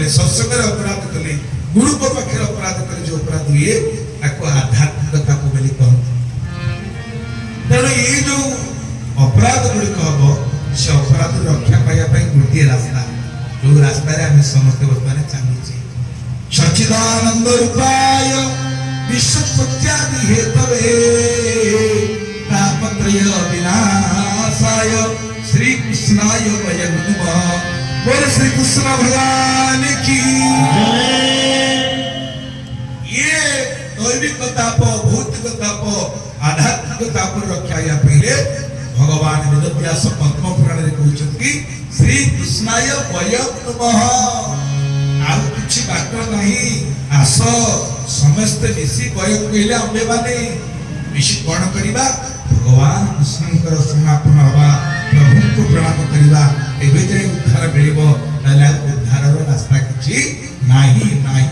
कले सत्संग अपराध कले गुरु पाखे अपराध कले जो अपराध हुए आध्यात्मिकता को बोली कहते तेणु ये जो अपराध गुड़िक हम से अपराध रक्षा पाइबा गोटे रास्ता जो रास्ता आम समस्त बर्तमान चलुचे सच्चिदानंद रूपाय विश्वोत्पत्त्यादि हेतवे तापत्रय विनाशाय श्री कृष्णाय वयं नमः। बोल श्री कृष्ण भगवान की। ये दैविक ताप भौतिक ताप आध्यात्मिक ताप रक्षा या पहले भगवान वेदव्यास पद्म पुराण रे कहउछथि श्री कृष्णाय वयं नमः। आउ किछि बाट नहीं आस समस्त मिसी वयं कहले आम्बे माने मिसी कोन करिबा भगवान कृष्णकर समापन हवा प्रभु को प्रणाम करिबा एबे जे उद्धार मिलिबो ताले उद्धारर रास्ता किछि नाही नाही।